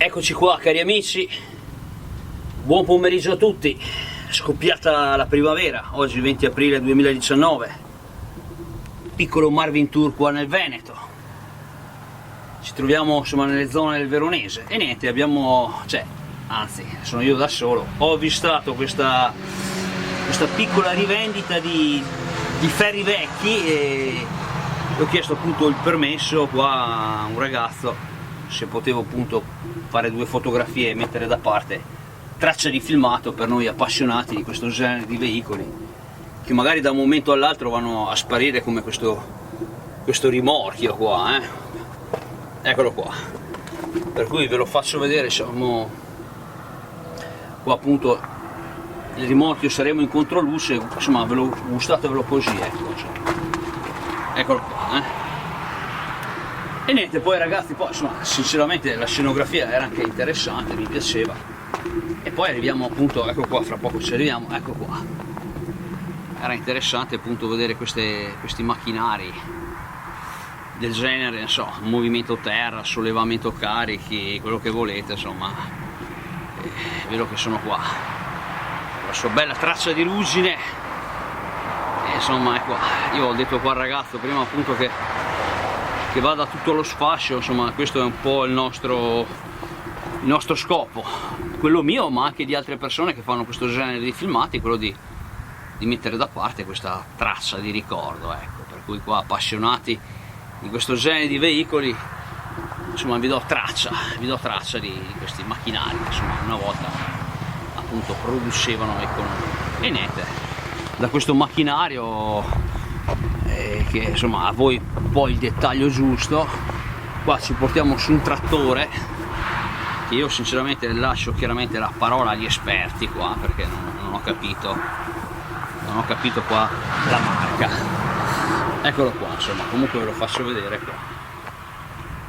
Eccoci qua cari amici, buon pomeriggio a tutti. Scoppiata la primavera, oggi 20 aprile 2019, piccolo Marvin Tour qua nel Veneto. Ci troviamo insomma nelle zone del Veronese e niente, anzi sono io da solo, ho avvistato questa piccola rivendita di ferri vecchi e ho chiesto appunto il permesso qua a un ragazzo se potevo appunto fare due fotografie e mettere da parte traccia di filmato per noi appassionati di questo genere di veicoli che magari da un momento all'altro vanno a sparire, come questo rimorchio qua, eccolo qua, per cui ve lo faccio vedere. Siamo qua appunto, il rimorchio, saremo in controluce, insomma ve l'ho gustatevelo così, eccolo qua, E niente, poi ragazzi, poi insomma sinceramente la scenografia era anche interessante, mi piaceva. E poi arriviamo appunto, ecco qua, fra poco ci arriviamo, ecco qua. Era interessante appunto vedere questi macchinari del genere, non so, movimento terra, sollevamento carichi, quello che volete, insomma. Vedo che sono qua, la sua bella traccia di ruggine, e insomma ecco, io ho detto qua al ragazzo prima appunto che vada tutto allo sfascio, insomma questo è un po' il nostro scopo, quello mio ma anche di altre persone che fanno questo genere di filmati, quello di mettere da parte questa traccia di ricordo, ecco, per cui qua appassionati di questo genere di veicoli, insomma vi do traccia di questi macchinari che insomma una volta appunto producevano e niente, da questo macchinario che insomma a voi poi il dettaglio giusto. Qua ci portiamo su un trattore che io sinceramente lascio chiaramente la parola agli esperti qua, perché non ho capito qua la marca. Eccolo qua, insomma, comunque ve lo faccio vedere qua.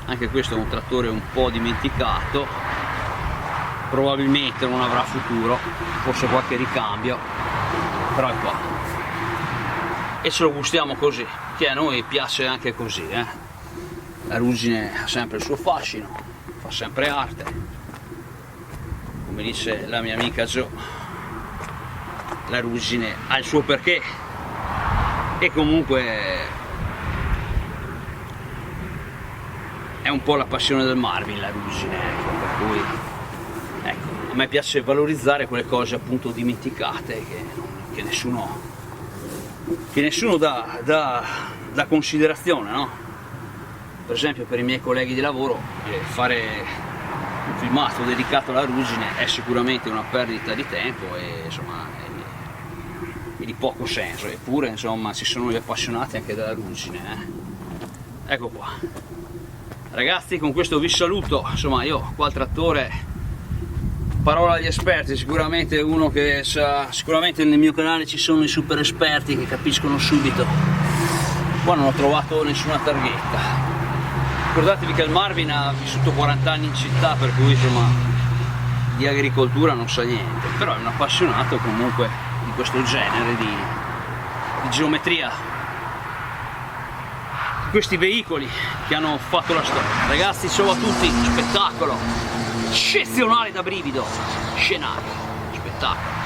Anche questo è un trattore un po' dimenticato, probabilmente non avrà futuro, forse qualche ricambio, però è qua. E ce lo gustiamo così, che a noi piace anche così, La ruggine ha sempre il suo fascino, fa sempre arte, come dice la mia amica Jo, la ruggine ha il suo perché, e comunque è un po' la passione del Marvin la ruggine, ecco, per cui ecco, a me piace valorizzare quelle cose appunto dimenticate che nessuno dà considerazione, no? Per esempio per i miei colleghi di lavoro fare un filmato dedicato alla ruggine è sicuramente una perdita di tempo e insomma è di poco senso, eppure insomma ci sono gli appassionati anche della ruggine, Ecco qua ragazzi, con questo vi saluto, insomma io qua al trattore, parola agli esperti, sicuramente uno che sa, sicuramente nel mio canale ci sono i super esperti che capiscono subito. Qua non ho trovato nessuna targhetta. Ricordatevi che il Marvin ha vissuto 40 anni in città, per cui insomma di agricoltura non sa niente, però è un appassionato comunque di questo genere di geometria, questi veicoli che hanno fatto la storia. Ragazzi, ciao a tutti, spettacolo eccezionale, da brivido, scenario, spettacolo.